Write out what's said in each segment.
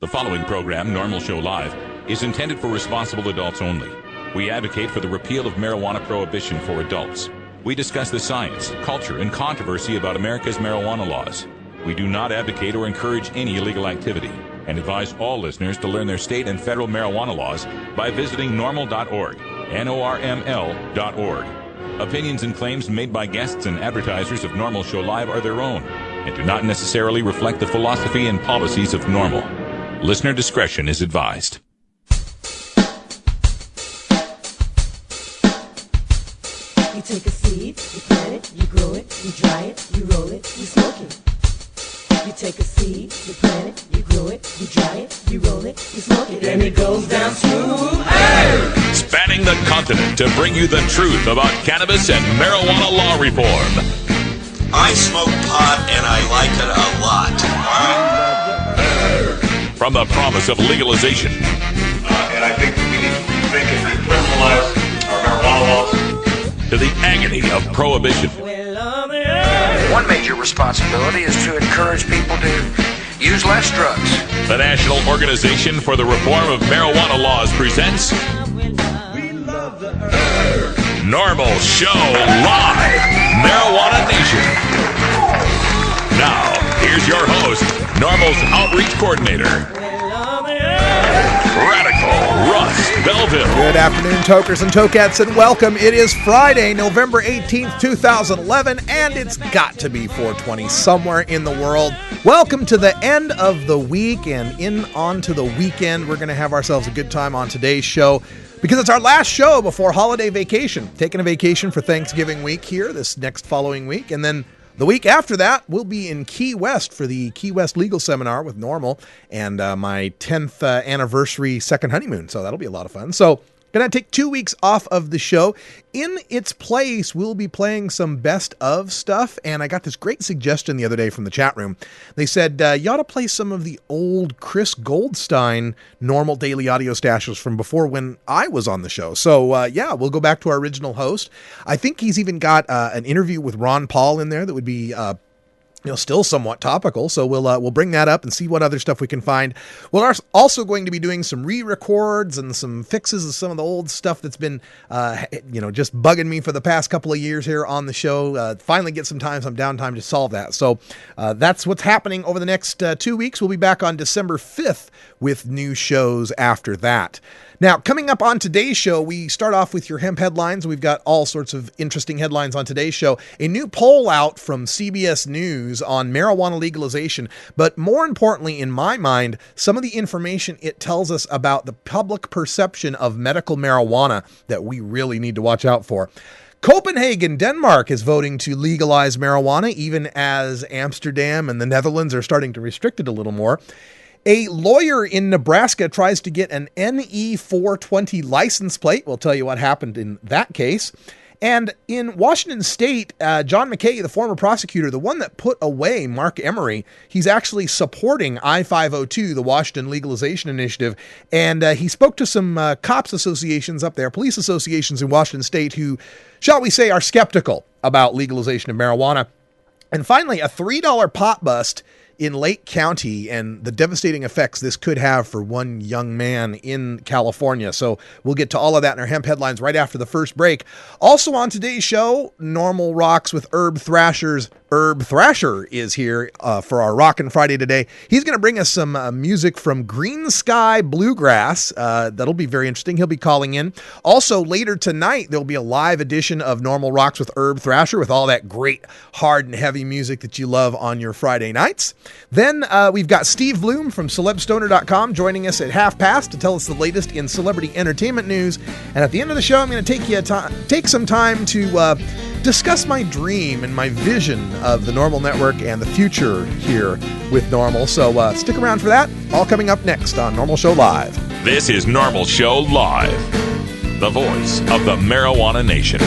The following program, Normal Show Live, is intended for responsible adults only. We advocate for the repeal of marijuana prohibition for adults. We discuss the science, culture, and controversy about America's marijuana laws. We do not advocate or encourage any illegal activity and advise all listeners to learn their state and federal marijuana laws by visiting normal.org, NORML.org. Opinions and claims made by guests and advertisers of Normal Show Live are their own and do not necessarily reflect the philosophy and policies of Normal. Listener discretion is advised. You take a seed, you plant it, you grow it, you dry it, you roll it, you smoke it. You take a seed, you plant it, you grow it, you dry it, you roll it, you smoke it, and it goes down smooth. Hey! Spanning the continent to bring you the truth about cannabis and marijuana law reform. I smoke pot and I like it a lot. From the promise of legalization. And I think we need to rethink and decriminalize our marijuana laws. To the agony of prohibition. One major responsibility is to encourage people to use less drugs. The National Organization for the Reform of Marijuana Laws presents Normal Show Live, Marijuana Nation. Now, here's your host, Normal's Outreach Coordinator, Radical Russ Belville. Good afternoon, tokers and tokettes, and welcome. It is Friday, November 18th, 2011, and it's got to be 420 somewhere in the world. Welcome to the end of the week, and on to the weekend. We're going to have ourselves a good time on today's show because it's our last show before holiday vacation. Taking a vacation for Thanksgiving week here this next following week, and then the week after that, we'll be in Key West for the Key West Legal Seminar with Normal and my 10th anniversary second honeymoon. So that'll be a lot of fun. So going to take 2 weeks off of the show. In its place, we'll be playing some best of stuff. And I got this great suggestion the other day from the chat room. They said, you ought to play some of the old Chris Goldstein Normal Daily Audio stashes from before when I was on the show. So yeah, we'll go back to our original host. I think he's even got an interview with Ron Paul in there that would be still somewhat topical. So we'll bring that up and see what other stuff we can find. We're also going to be doing some re-records and some fixes of some of the old stuff that's been, just bugging me for the past couple of years here on the show. Finally get some downtime to solve that. So that's what's happening over the next 2 weeks. We'll be back on December 5th with new shows after that. Now, coming up on today's show, we start off with your hemp headlines. We've got all sorts of interesting headlines on today's show. A new poll out from CBS News on marijuana legalization. But more importantly, in my mind, some of the information it tells us about the public perception of medical marijuana that we really need to watch out for. Copenhagen, Denmark is voting to legalize marijuana, even as Amsterdam and the Netherlands are starting to restrict it a little more. A lawyer in Nebraska tries to get an NE420 license plate. We'll tell you what happened in that case. And in Washington State, John McKay, the former prosecutor, the one that put away Mark Emery, he's actually supporting I-502, the Washington Legalization Initiative. And he spoke to some cops associations up there, police associations in Washington State who, shall we say, are skeptical about legalization of marijuana. And finally, a $3 pot bust in Lake County and the devastating effects this could have for one young man in California. So we'll get to all of that in our hemp headlines right after the first break. Also on today's show, Normal Rocks with Herb Thrasher's Herb Thrasher is here for our Rockin' Friday today. He's going to bring us some music from Green Sky Bluegrass. That'll be very interesting. He'll be calling in. Also, later tonight, there'll be a live edition of Normal Rocks with Herb Thrasher with all that great hard and heavy music that you love on your Friday nights. Then we've got Steve Bloom from CelebStoner.com joining us at 1:30 to tell us the latest in celebrity entertainment news. And at the end of the show, I'm going to take some time to discuss my dream and my vision of the Normal Network and the future here with Normal. So stick around for that. All coming up next on Normal Show Live. This is Normal Show Live, the voice of the Marijuana Nation.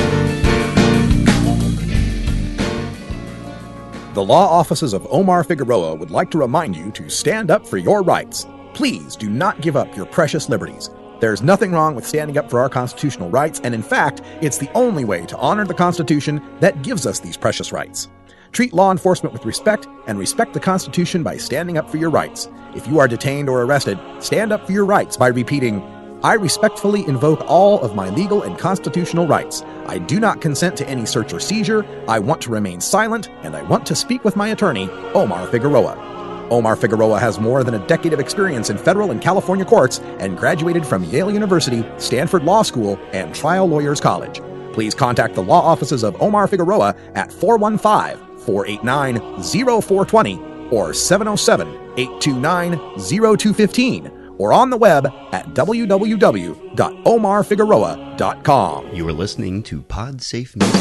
The law offices of Omar Figueroa would like to remind you to stand up for your rights. Please do not give up your precious liberties. There's nothing wrong with standing up for our constitutional rights, and in fact, it's the only way to honor the Constitution that gives us these precious rights. Treat law enforcement with respect and respect the Constitution by standing up for your rights. If you are detained or arrested, stand up for your rights by repeating, I respectfully invoke all of my legal and constitutional rights. I do not consent to any search or seizure. I want to remain silent, and I want to speak with my attorney, Omar Figueroa. Omar Figueroa has more than a decade of experience in federal and California courts and graduated from Yale University, Stanford Law School, and Trial Lawyers College. Please contact the law offices of Omar Figueroa at 415-489-0420 or 707-829-0215 or on the web at www.omarfigueroa.com. You are listening to PodSafe News.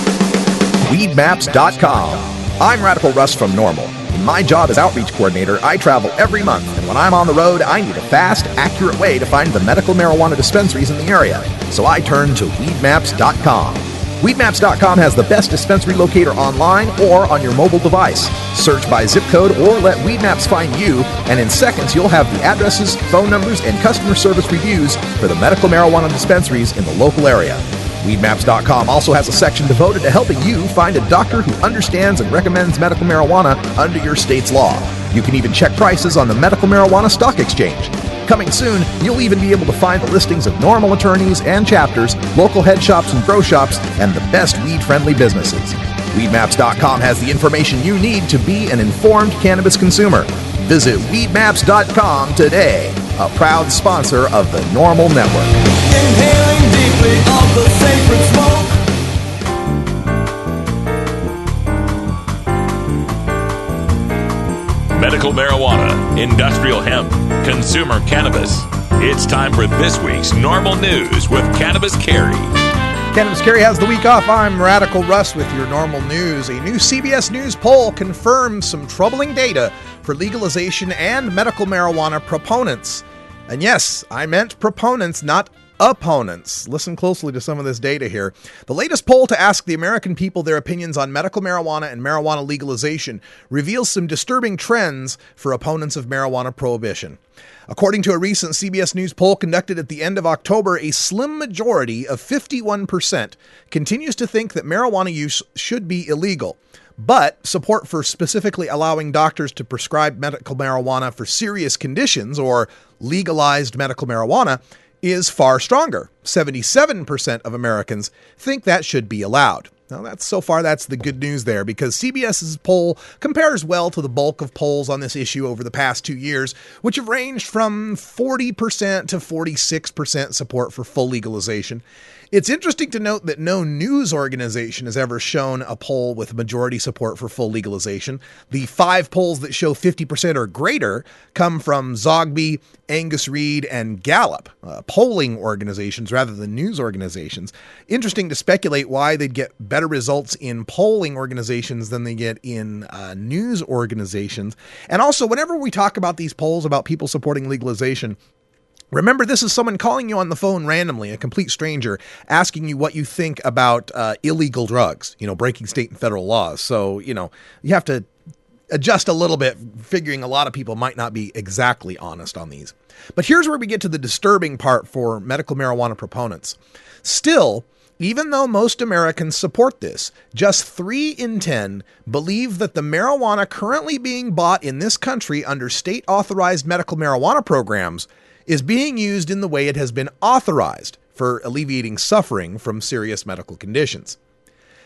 Weedmaps.com. I'm Radical Russ from Normal. In my job as outreach coordinator, I travel every month, and when I'm on the road, I need a fast, accurate way to find the medical marijuana dispensaries in the area. So I turn to Weedmaps.com. Weedmaps.com has the best dispensary locator online or on your mobile device. Search by zip code or let Weedmaps find you, and in seconds you'll have the addresses, phone numbers, and customer service reviews for the medical marijuana dispensaries in the local area. Weedmaps.com also has a section devoted to helping you find a doctor who understands and recommends medical marijuana under your state's law. You can even check prices on the Medical Marijuana Stock Exchange. Coming soon, you'll even be able to find the listings of normal attorneys and chapters, local head shops and grow shops, and the best weed-friendly businesses. Weedmaps.com has the information you need to be an informed cannabis consumer. Visit Weedmaps.com today, a proud sponsor of the Normal Network. Inhaling deeply of the sacred smoke. Medical marijuana, industrial hemp, consumer cannabis. It's time for this week's Normal News with Cannabis Carey. Cannabis Carey has the week off. I'm Radical Russ with your Normal News. A new CBS News poll confirms some troubling data for legalization and medical marijuana proponents. And yes, I meant proponents, not opponents. Listen closely to some of this data here. The latest poll to ask the American people their opinions on medical marijuana and marijuana legalization reveals some disturbing trends for opponents of marijuana prohibition. According to a recent CBS News poll conducted at the end of October, a slim majority of 51% continues to think that marijuana use should be illegal. But support for specifically allowing doctors to prescribe medical marijuana for serious conditions or legalized medical marijuana is far stronger. 77% of Americans think that should be allowed. Now, that's the good news there, because CBS's poll compares well to the bulk of polls on this issue over the past 2 years, which have ranged from 40% to 46% support for full legalization. It's interesting to note that no news organization has ever shown a poll with majority support for full legalization. The 5 polls that show 50% or greater come from Zogby, Angus Reid, and Gallup, polling organizations rather than news organizations. Interesting to speculate why they'd get better results in polling organizations than they get in news organizations. And also, whenever we talk about these polls about people supporting legalization, remember, this is someone calling you on the phone randomly, a complete stranger, asking you what you think about illegal drugs, breaking state and federal laws. So, you have to adjust a little bit, figuring a lot of people might not be exactly honest on these. But here's where we get to the disturbing part for medical marijuana proponents. Still, even though most Americans support this, just 3 in 10 believe that the marijuana currently being bought in this country under state-authorized medical marijuana programs is being used in the way it has been authorized for alleviating suffering from serious medical conditions.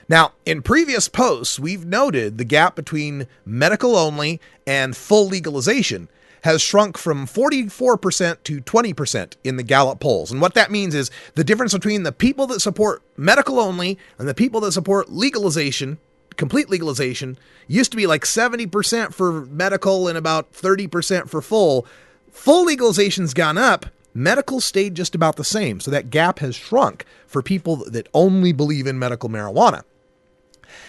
Now, in previous posts, we've noted the gap between medical only and full legalization has shrunk from 44% to 20% in the Gallup polls. And what that means is the difference between the people that support medical only and the people that support legalization, complete legalization, used to be like 70% for medical and about 30% for full. Full legalization's gone up, medical stayed just about the same. So that gap has shrunk for people that only believe in medical marijuana.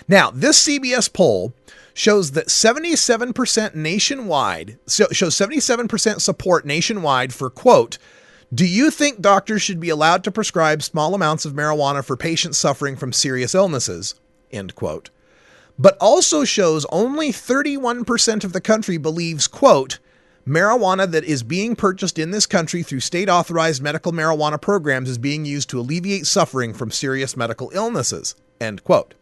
Now, this CBS poll shows that 77% nationwide, shows 77% support nationwide for, quote, do you think doctors should be allowed to prescribe small amounts of marijuana for patients suffering from serious illnesses, end quote. But also shows only 31% of the country believes, quote, marijuana that is being purchased in this country through state-authorized medical marijuana programs is being used to alleviate suffering from serious medical illnesses, end quote.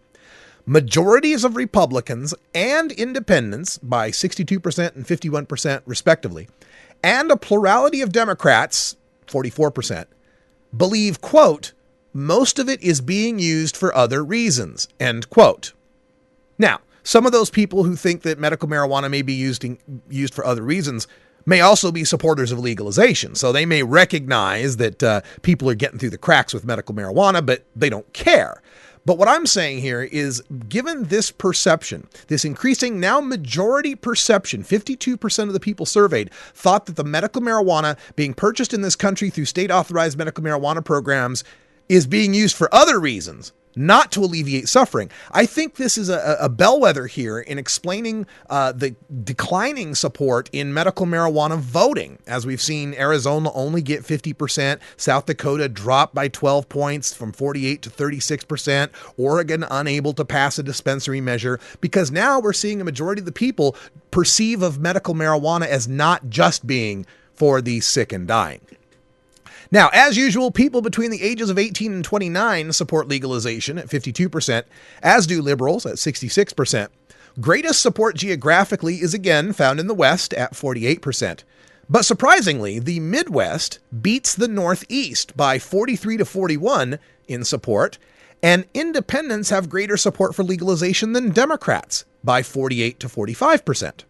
majorities of Republicans and independents by 62% and 51% respectively, and a plurality of Democrats, 44%, believe, quote, most of it is being used for other reasons, end quote. Now, some of those people who think that medical marijuana may be used for other reasons may also be supporters of legalization. So they may recognize that people are getting through the cracks with medical marijuana, but they don't care. But what I'm saying here is, given this perception, this increasing now majority perception, 52% of the people surveyed thought that the medical marijuana being purchased in this country through state authorized medical marijuana programs is being used for other reasons, not to alleviate suffering. I think this is a bellwether here in explaining the declining support in medical marijuana voting. As we've seen, Arizona only get 50%, South Dakota drop by 12 points from 48 to 36%, Oregon unable to pass a dispensary measure, because now we're seeing a majority of the people perceive of medical marijuana as not just being for the sick and dying. Now, as usual, people between the ages of 18 and 29 support legalization at 52%, as do liberals at 66%. Greatest support geographically is again found in the West at 48%. But surprisingly, the Midwest beats the Northeast by 43 to 41 in support, and independents have greater support for legalization than Democrats by 48 to 45%.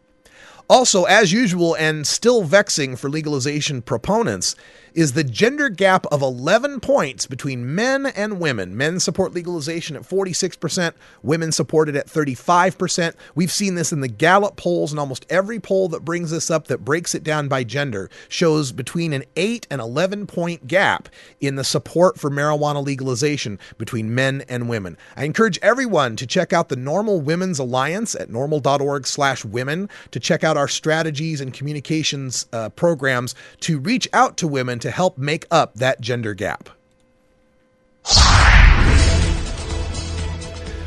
Also, as usual, and still vexing for legalization proponents, is the gender gap of 11 points between men and women. Men support legalization at 46%, women support it at 35%. We've seen this in the Gallup polls, and almost every poll that brings this up, that breaks it down by gender, shows between an 8 and 11 point gap in the support for marijuana legalization between men and women. I encourage everyone to check out the Normal Women's Alliance at normal.org/women to check out our strategies and communications programs to reach out to women to help make up that gender gap.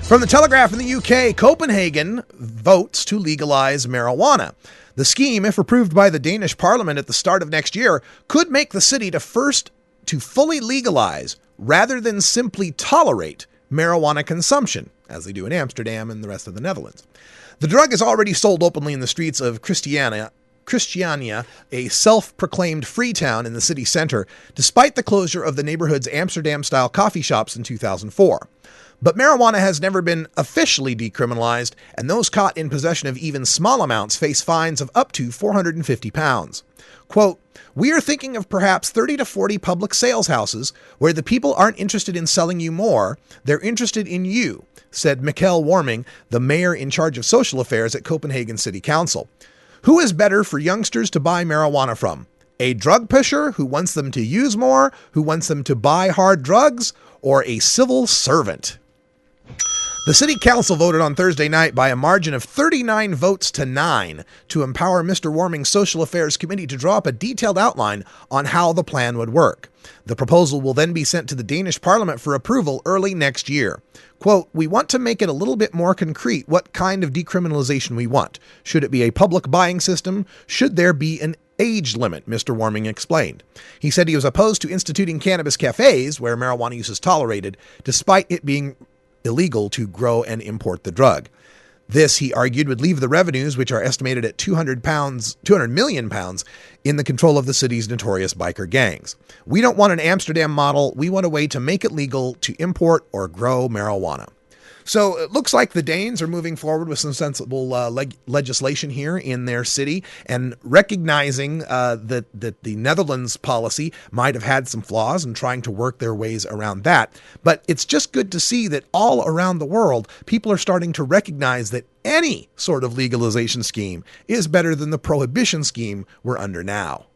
From the Telegraph in the UK, Copenhagen votes to legalize marijuana. The scheme, if approved by the Danish Parliament at the start of next year, could make the city the first to fully legalize rather than simply tolerate marijuana consumption, as they do in Amsterdam and the rest of the Netherlands. The drug is already sold openly in the streets of Christiania, a self-proclaimed free town in the city center, despite the closure of the neighborhood's Amsterdam-style coffee shops in 2004. But marijuana has never been officially decriminalized, and those caught in possession of even small amounts face fines of up to £450. Quote, "We are thinking of perhaps 30 to 40 public sales houses where the people aren't interested in selling you more, they're interested in you," said Mikkel Warming, the mayor in charge of social affairs at Copenhagen City Council. Who is better for youngsters to buy marijuana from? A drug pusher who wants them to use more, who wants them to buy hard drugs, or a civil servant? The city council voted on Thursday night by a margin of 39 votes to 9 to empower Mr. Warming's Social Affairs Committee to draw up a detailed outline on how the plan would work. The proposal will then be sent to the Danish Parliament for approval early next year. Quote, "We want to make it a little bit more concrete what kind of decriminalization we want. Should it be a public buying system? Should there be an age limit?" Mr. Warming explained. He said he was opposed to instituting cannabis cafes where marijuana use is tolerated, despite it being illegal to grow and import the drug. This, he argued, would leave the revenues, which are estimated at £200 million, in the control of the city's notorious biker gangs. "We don't want an Amsterdam model. We want a way to make it legal to import or grow marijuana." So it looks like the Danes are moving forward with some sensible legislation here in their city, and recognizing that the Netherlands policy might have had some flaws and trying to work their ways around that. But it's just good to see that all around the world, people are starting to recognize that any sort of legalization scheme is better than the prohibition scheme we're under now.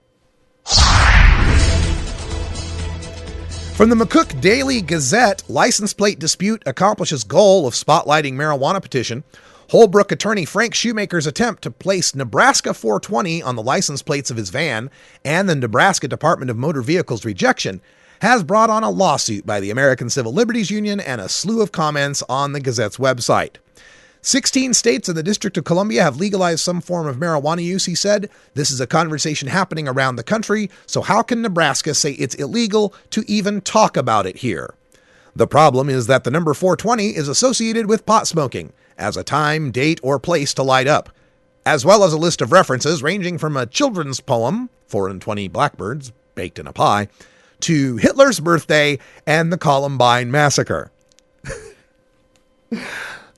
From the McCook Daily Gazette, license plate dispute accomplishes goal of spotlighting marijuana petition. Holbrook attorney Frank Shoemaker's attempt to place Nebraska 420 on the license plates of his van and the Nebraska Department of Motor Vehicles' rejection has brought on a lawsuit by the American Civil Liberties Union and a slew of comments on the Gazette's website. 16 states and the District of Columbia have legalized some form of marijuana use, he said. This is a conversation happening around the country, so how can Nebraska say it's illegal to even talk about it here? The problem is that the number 420 is associated with pot smoking as a time, date, or place to light up, as well as a list of references ranging from a children's poem, 420 blackbirds baked in a pie, to Hitler's birthday and the Columbine massacre.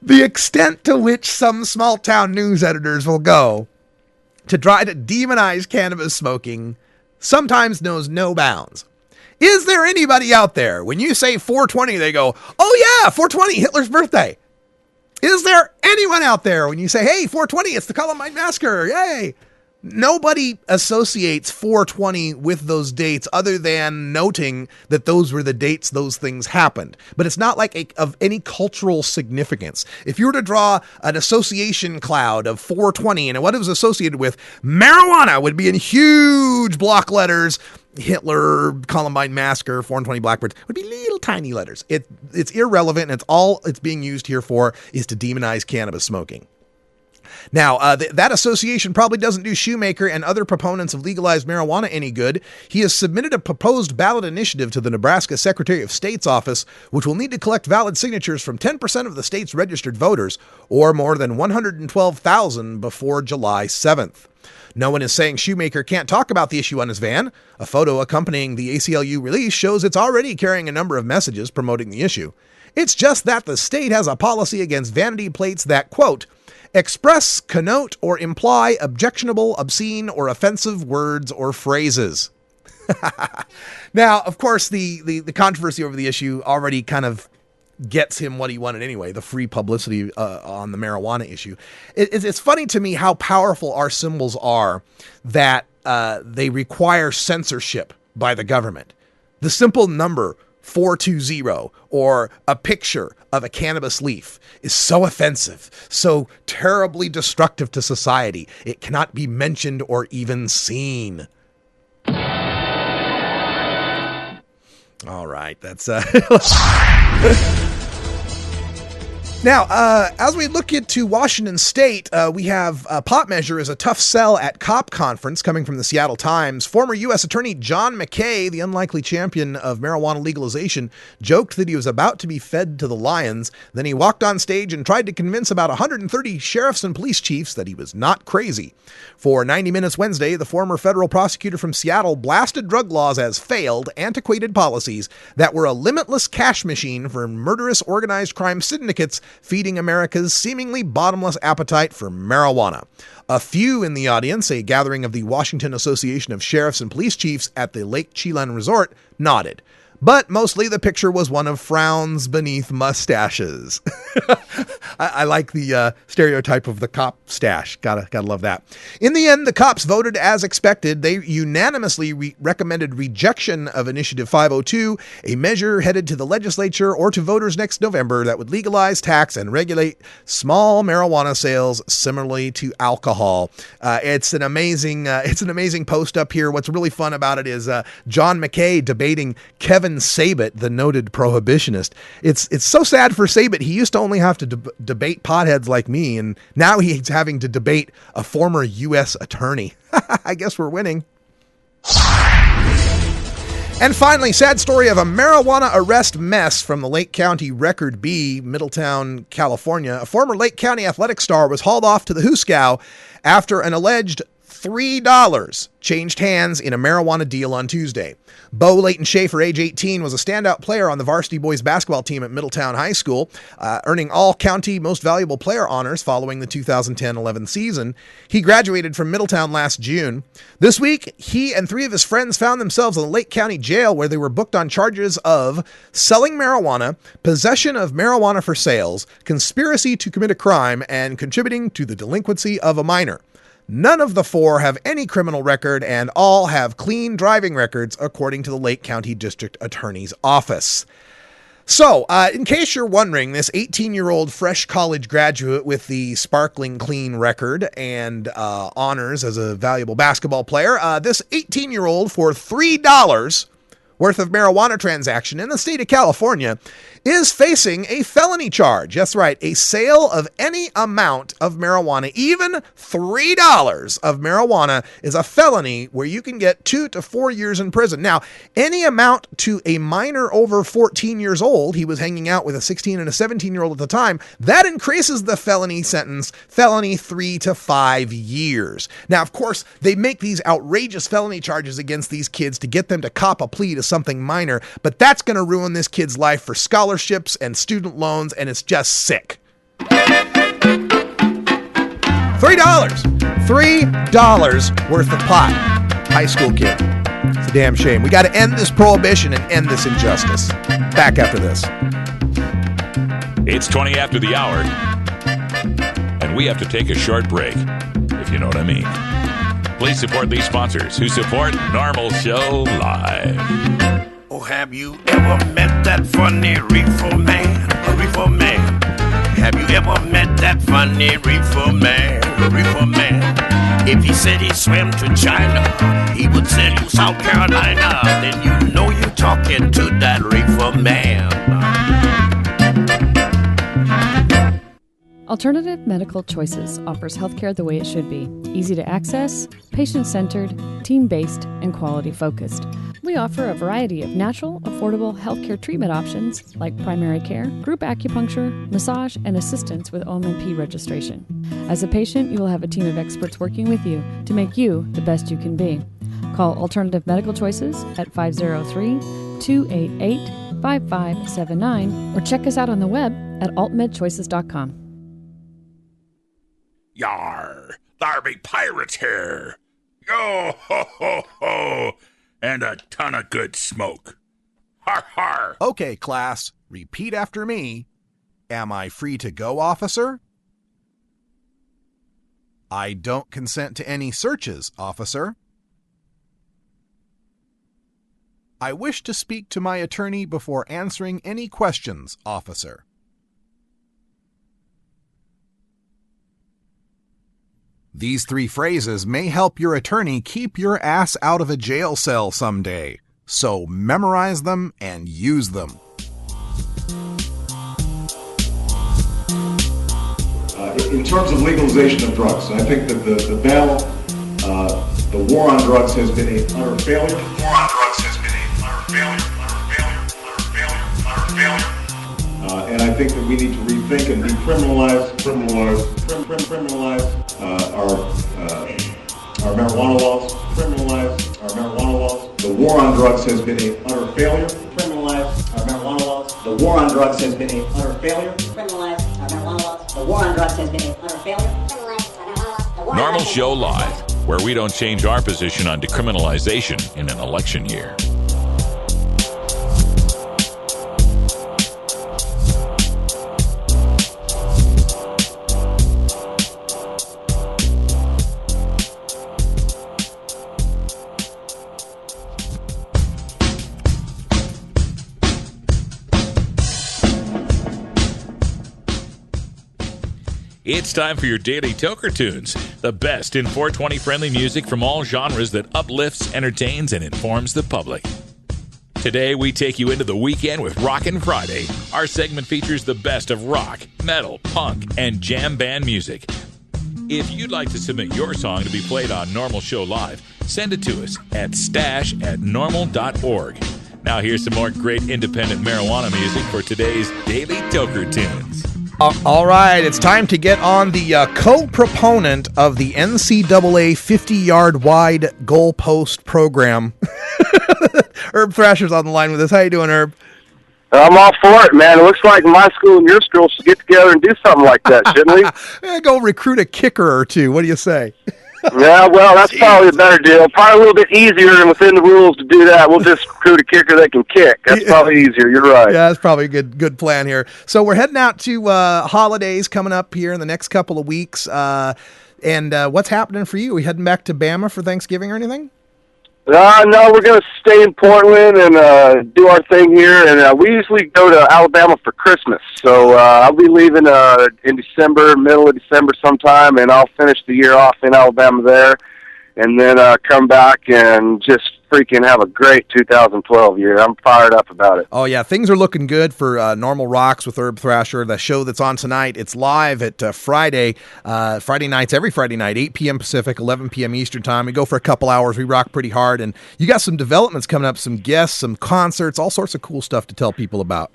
The extent to which some small-town news editors will go to try to demonize cannabis smoking sometimes knows no bounds. Is there anybody out there, when you say 420, they go, oh yeah, 420, Hitler's birthday? Is there anyone out there when you say, hey, 420, it's the Columbine massacre, yay? Nobody associates 420 with those dates other than noting that those were the dates those things happened. But it's not like of any cultural significance. If you were to draw an association cloud of 420 and what it was associated with, marijuana would be in huge block letters. Hitler, Columbine massacre, 420 blackbirds would be little tiny letters. It's irrelevant, and all it's being used here for is to demonize cannabis smoking. Now, that association probably doesn't do Shoemaker and other proponents of legalized marijuana any good. He has submitted a proposed ballot initiative to the Nebraska Secretary of State's office, which will need to collect valid signatures from 10% of the state's registered voters, or more than 112,000 before July 7th. No one is saying Shoemaker can't talk about the issue on his van. A photo accompanying the ACLU release shows it's already carrying a number of messages promoting the issue. It's just that the state has a policy against vanity plates that, quote, express, connote, or imply objectionable, obscene, or offensive words or phrases. Now, of course, the controversy over the issue already kind of gets him what he wanted anyway, the free publicity on the marijuana issue. It's funny to me how powerful our symbols are that they require censorship by the government. The simple number 420 or a picture of a cannabis leaf is so offensive, so terribly destructive to society, it cannot be mentioned or even seen. All right, that's Now, as we look into Washington State, we have pot measure is a tough sell at COP conference coming from the Seattle Times. Former U.S. Attorney John McKay, the unlikely champion of marijuana legalization, joked that he was about to be fed to the lions. Then he walked on stage and tried to convince about 130 sheriffs and police chiefs that he was not crazy. For 90 Minutes Wednesday, the former federal prosecutor from Seattle blasted drug laws as failed, antiquated policies that were a limitless cash machine for murderous organized crime syndicates feeding America's seemingly bottomless appetite for marijuana. A few in the audience, a gathering of the Washington Association of Sheriffs and Police Chiefs at the Lake Chelan Resort, nodded. But mostly the picture was one of frowns beneath mustaches. I like the stereotype of the cop stash. Gotta love that. In the end, the cops voted as expected. They unanimously recommended rejection of Initiative 502, a measure headed to the legislature or to voters next November that would legalize, tax, and regulate small marijuana sales similarly to alcohol. It's an amazing post up here. What's really fun about it is John McKay debating Kevin Sabet, the noted prohibitionist. It's so sad for Sabet. He used to only have to debate potheads like me, and now he's having to debate a former U.S. attorney. I guess we're winning. And finally, sad story of a marijuana arrest mess from the Lake County Record B, Middletown, California. A former Lake County athletic star was hauled off to the Hooskow after an alleged $3 changed hands in a marijuana deal on Tuesday. Bo Leighton Schaefer, age 18, was a standout player on the varsity boys basketball team at Middletown High School, earning all-county most valuable player honors following the 2010-11 season. He graduated from Middletown last June. This week, he and 3 of his friends found themselves in the Lake County Jail, where they were booked on charges of selling marijuana, possession of marijuana for sales, conspiracy to commit a crime, and contributing to the delinquency of a minor. None of the 4 have any criminal record, and all have clean driving records, according to the Lake County District Attorney's Office. So, in case you're wondering, this 18-year-old fresh college graduate with the sparkling clean record and honors as a valuable basketball player, this 18-year-old for $3 worth of marijuana transaction in the state of California is facing a felony charge. That's right, a sale of any amount of marijuana, even $3 of marijuana, is a felony where you can get 2 to 4 years in prison. Now, any amount to a minor over 14 years old, he was hanging out with a 16 and a 17-year-old at the time, that increases the felony sentence, felony 3 to 5 years. Now, of course, they make these outrageous felony charges against these kids to get them to cop a plea to something minor, but that's going to ruin this kid's life for scholarships and student loans, and it's just sick. $3 worth of pot. High school kid. It's a damn shame. We got to end this prohibition and end this injustice. Back after this. It's 20 after the hour, and we have to take a short break, if you know what I mean. Please support these sponsors who support Normal Show Live. Oh, have you ever met that funny reefer man? A reefer man. Have you ever met that funny reefer man? A reefer man. If he said he swam to China, he would send you South Carolina. Then you know you're talking to that reefer man. Alternative Medical Choices offers healthcare the way it should be. Easy to access, patient-centered, team-based, and quality-focused. We offer a variety of natural, affordable healthcare treatment options like primary care, group acupuncture, massage, and assistance with OMNP registration. As a patient, you will have a team of experts working with you to make you the best you can be. Call Alternative Medical Choices at 503-288-5579 or check us out on the web at altmedchoices.com. Yar, there be pirates here. Yo ho ho ho, and a ton of good smoke. Har har. Okay, class, repeat after me. Am I free to go, officer? I don't consent to any searches, officer. I wish to speak to my attorney before answering any questions, officer. These 3 phrases may help your attorney keep your ass out of a jail cell someday, so memorize them and use them. In terms of legalization of drugs, I think that the battle, the war on drugs has been a utter failure. The war on drugs has been a utter failure. And I think that we need to rethink and decriminalize our marijuana laws. The war on drugs has been a utter failure. Criminalize our marijuana laws. The war on drugs has been a utter failure. Criminalize our marijuana laws. The war on drugs has been a utter failure. Criminalize our marijuana laws. Normal Show Live, where we don't change our position on decriminalization in an election year. It's time for your daily Toker Tunes, the best in 420 friendly music from all genres that uplifts, entertains, and informs the public. Today, we take you into the weekend with Rockin' Friday. Our segment features the best of rock, metal, punk, and jam band music. If you'd like to submit your song to be played on Normal Show Live, send it to us at stash@normal.org. Now here's some more great independent marijuana music for today's daily Toker Tunes. All right, it's time to get on the co-proponent of the NCAA 50-yard wide goalpost program. Herb Thrasher's on the line with us. How you doing, Herb? I'm all for it, man. It looks like my school and your school should get together and do something like that, shouldn't we? Go recruit a kicker or two. What do you say? Yeah, well, that's probably a better deal. Probably a little bit easier and within the rules to do that. We'll just recruit a kicker that can kick. That's probably easier. You're right. Yeah, that's probably a good plan here. So we're heading out to holidays coming up here in the next couple of weeks. And what's happening for you? Are we heading back to Bama for Thanksgiving or anything? No, we're going to stay in Portland and do our thing here. And we usually go to Alabama for Christmas. So I'll be leaving in December, middle of December sometime, and I'll finish the year off in Alabama there. And then come back and just freaking have a great 2012 year. I'm fired up about it. Oh, yeah. Things are looking good for Normal Rocks with Herb Thrasher. The show that's on tonight, it's live at Friday nights, every Friday night, 8 p.m. Pacific, 11 p.m. Eastern time. We go for a couple hours. We rock pretty hard. And you got some developments coming up, some guests, some concerts, all sorts of cool stuff to tell people about.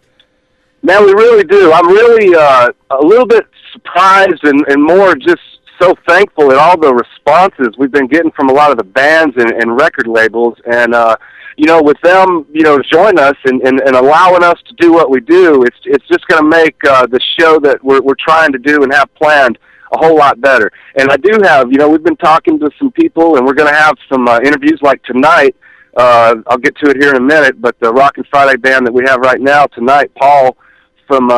Man, we really do. I'm really a little bit surprised and more just so thankful at all the responses we've been getting from a lot of the bands and record labels. And, with them, join us and allowing us to do what we do, it's just going to make the show that we're trying to do and have planned a whole lot better. And I do have, we've been talking to some people, and we're going to have some interviews like tonight. I'll get to it here in a minute, but the Rockin' Friday band that we have right now tonight, Paul from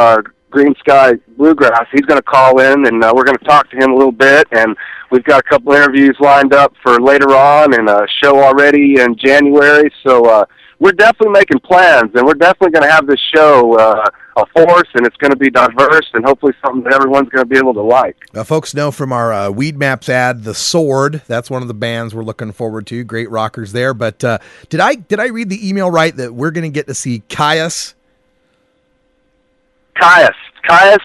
Green Sky Bluegrass, he's going to call in, and we're going to talk to him a little bit, and we've got a couple interviews lined up for later on and a show already in January, so we're definitely making plans, and we're definitely going to have this show a force, and it's going to be diverse and hopefully something that everyone's going to be able to like. Folks know from our Weed Maps ad, The Sword, that's one of the bands we're looking forward to. Great rockers there, but did I read the email right that we're going to get to see Caius? Caius,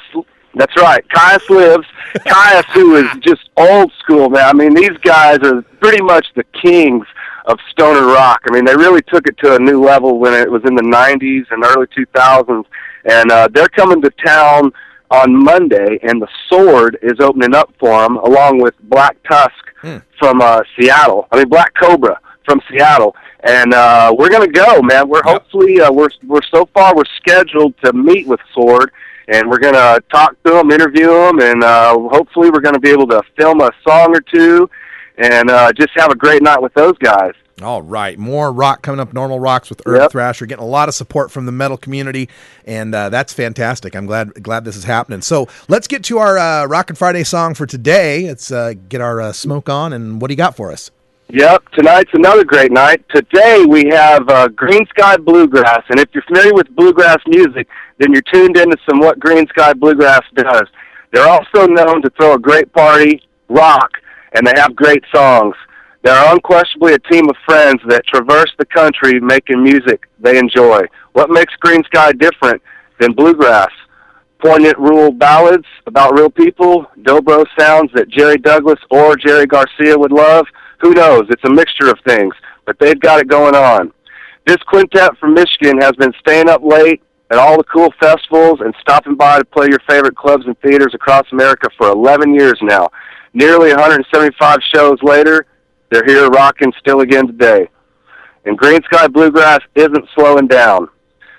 that's right. Caius lives. Caius, who is just old school, man. I mean, these guys are pretty much the kings of stoner rock. I mean, they really took it to a new level when it was in the 90s and early 2000s. And they're coming to town on Monday, and The Sword is opening up for them, along with Black Tusk from Seattle. I mean, Black Cobra from Seattle. And we're going to go, man. We're hopefully, we're so far, we're scheduled to meet with Sword, and we're going to talk to them, interview them, and hopefully we're going to be able to film a song or two and just have a great night with those guys. All right. More rock coming up, Normal Rocks with Herb Thrasher, getting a lot of support from the metal community, and that's fantastic. I'm glad this is happening. So let's get to our Rockin' Friday song for today. Let's get our smoke on, and what do you got for us? Yep, tonight's another great night. Today we have Green Sky Bluegrass, and if you're familiar with bluegrass music, then you're tuned into some what Green Sky Bluegrass does. They're also known to throw a great party, rock, and they have great songs. They're unquestionably a team of friends that traverse the country making music they enjoy. What makes Green Sky different than bluegrass? Poignant rural ballads about real people, dobro sounds that Jerry Douglas or Jerry Garcia would love. Who knows? It's a mixture of things, but they've got it going on. This quintet from Michigan has been staying up late at all the cool festivals and stopping by to play your favorite clubs and theaters across America for 11 years now. Nearly 175 shows later, they're here rocking still again today. And Green Sky Bluegrass isn't slowing down.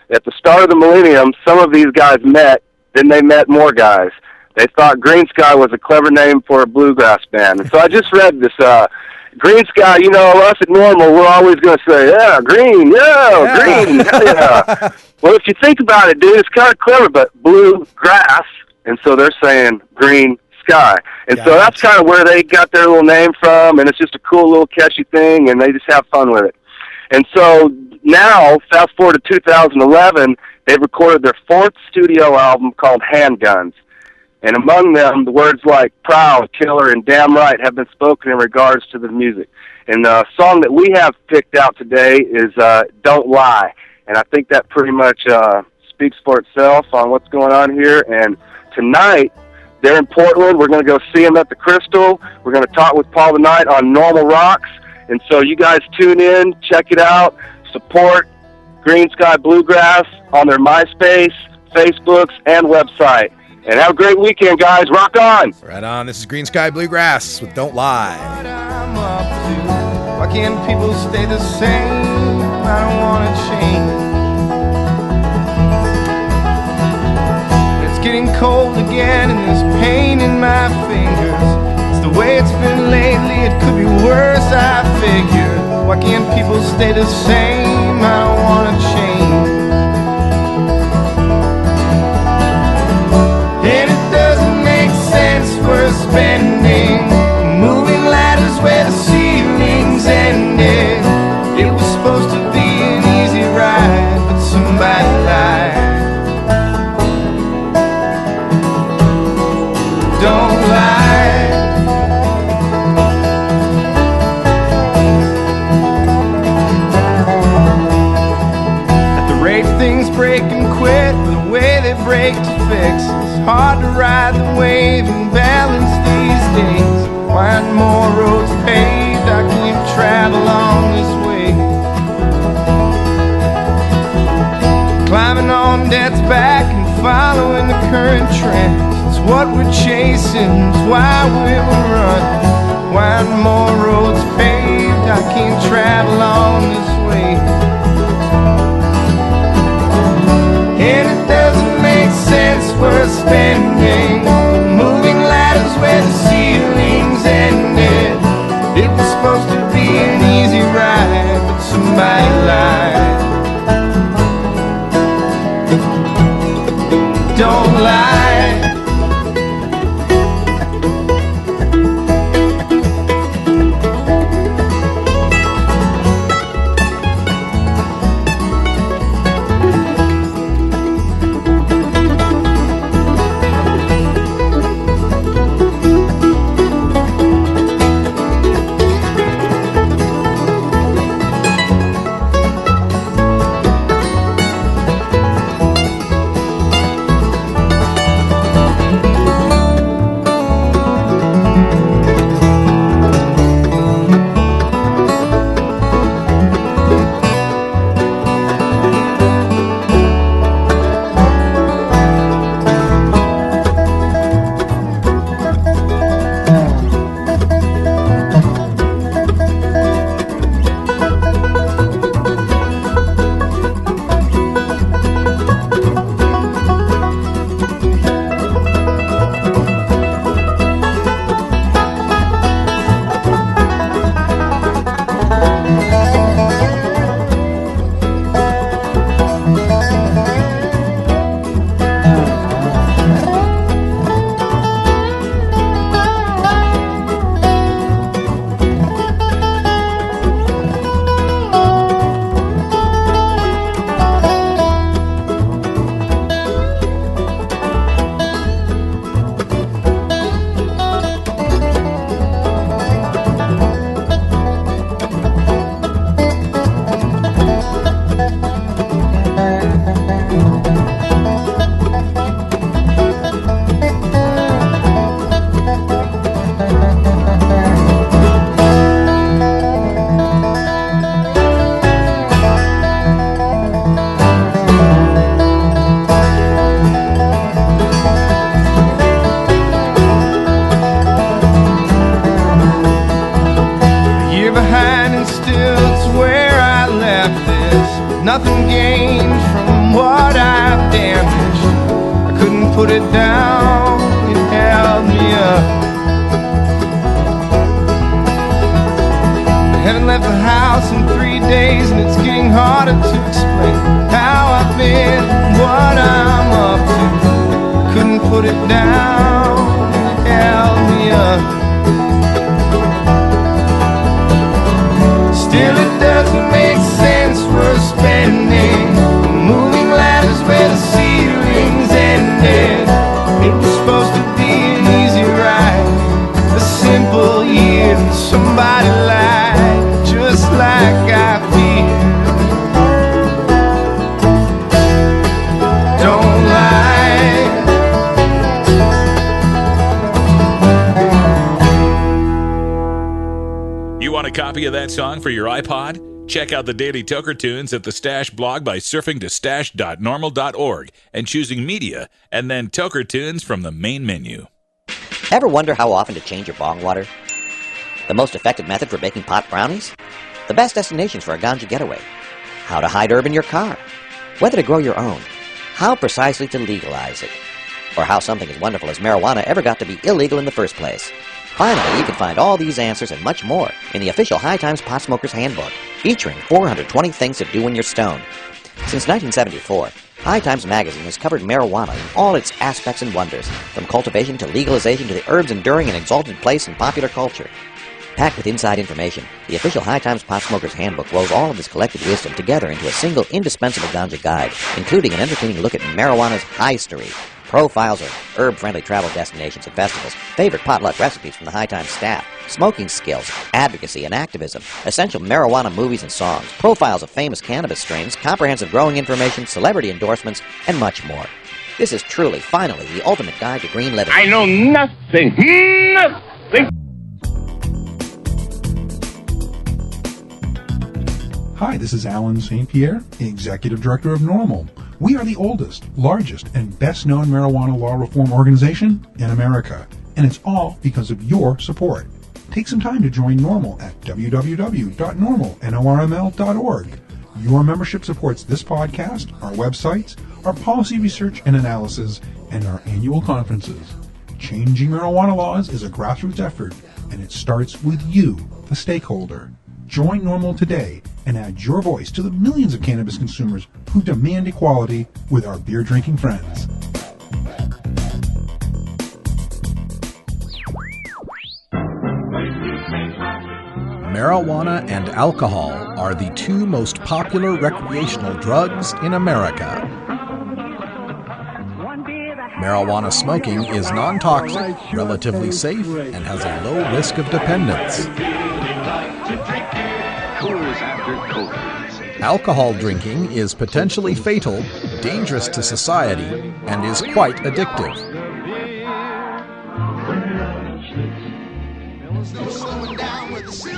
At the start of the millennium, some of these guys met, then they met more guys. They thought Green Sky was a clever name for a bluegrass band. And so I just read this, Green Sky, us at Normal, we're always going to say, yeah, green, green, hell yeah. Well, if you think about it, dude, it's kind of clever, but blue grass, and so they're saying Green Sky. And so that's kind of where they got their little name from, and it's just a cool little catchy thing, and they just have fun with it. And so now, fast forward to 2011, they've recorded their fourth studio album called Handguns. And among them, the words like proud, killer, and damn right have been spoken in regards to the music. And the song that we have picked out today is Don't Lie. And I think that pretty much speaks for itself on what's going on here. And tonight, they're in Portland. We're going to go see them at the Crystal. We're going to talk with Paul tonight on Normal Rocks. And so you guys tune in, check it out, support Green Sky Bluegrass on their MySpace, Facebooks, and website. And have a great weekend, guys. Rock on. Right on. This is Green Sky Bluegrass with Don't Lie. Why can't people stay the same? I don't want to change. It's getting cold again and there's pain in my fingers. It's the way it's been lately. It could be worse, I figured. Why can't people stay the same? I don't want to change. And it doesn't make sense for spending moving ladders where the ceilings ended. It was supposed to be an easy ride, but somebody lied. Don't lie. take to fix. It's hard to ride the wave and balance these days. Why aren't more roads paved? I can't travel on this way. Climbing on death's back and following the current trend. It's what we're chasing, it's why we'll run. Why aren't more roads paved? I can't travel on this way. And it doesn't make sense worth spending. Moving ladders where the ceilings ended. It was supposed to be an easy ride, but somebody lied. Don't lie. Nothing gained from what I've damaged. I couldn't put it down, it held me up. I haven't left the house in 3 days, and it's getting harder to explain how I've been, what I'm up to. I couldn't put it down, it held me up. Still it doesn't make sense worth spending. Moving ladders where the ceilings ended. It was supposed to be an easy ride, a simple year. Somebody lied, just like I feel. Don't lie. You want a copy of that song for your iPod? Check out the Daily Toker Tunes at the Stash blog by surfing to stash.normal.org and choosing Media and then Toker Tunes from the main menu. Ever wonder how often to change your bong water? The most effective method for baking pot brownies? The best destinations for a ganja getaway? How to hide herb in your car? Whether to grow your own? How precisely to legalize it? Or how something as wonderful as marijuana ever got to be illegal in the first place? Finally, you can find all these answers and much more in the official High Times Pot Smoker's Handbook, featuring 420 things to do when you're stoned. Since 1974, High Times magazine has covered marijuana in all its aspects and wonders, from cultivation to legalization to the herb's enduring and exalted place in popular culture. Packed with inside information, the official High Times Pot Smoker's Handbook rolls all of this collected wisdom together into a single indispensable ganja guide, including an entertaining look at marijuana's history, profiles of herb-friendly travel destinations and festivals, favorite potluck recipes from the High Times staff, smoking skills, advocacy and activism, essential marijuana movies and songs, profiles of famous cannabis strains, comprehensive growing information, celebrity endorsements, and much more. This is truly, finally, the ultimate guide to green living. I know nothing. Nothing. Hi, this is Alan St. Pierre, Executive Director of NORML. We are the oldest, largest, and best-known marijuana law reform organization in America, and it's all because of your support. Take some time to join NORML at www.norml.org. Your membership supports this podcast, our websites, our policy research and analysis, and our annual conferences. Changing marijuana laws is a grassroots effort, and it starts with you, the stakeholder. Join NORML today and add your voice to the millions of cannabis consumers who demand equality with our beer-drinking friends. Marijuana and alcohol are the two most popular recreational drugs in America. Marijuana smoking is non-toxic, relatively safe, and has a low risk of dependence. Alcohol drinking is potentially fatal, dangerous to society, and is quite addictive.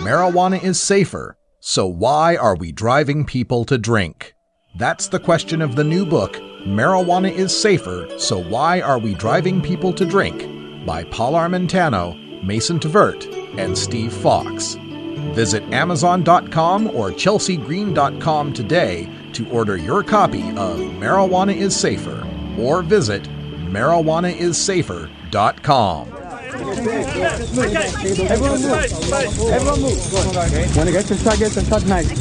Marijuana is safer, so why are we driving people to drink? That's the question of the new book, Marijuana is Safer, So Why Are We Driving People to Drink? By Paul Armentano, Mason Tvert, and Steve Fox. Visit Amazon.com or ChelseaGreen.com today to order your copy of Marijuana is Safer, or visit MarijuanaIsSafer.com. Everyone move. When it gets inside, nice.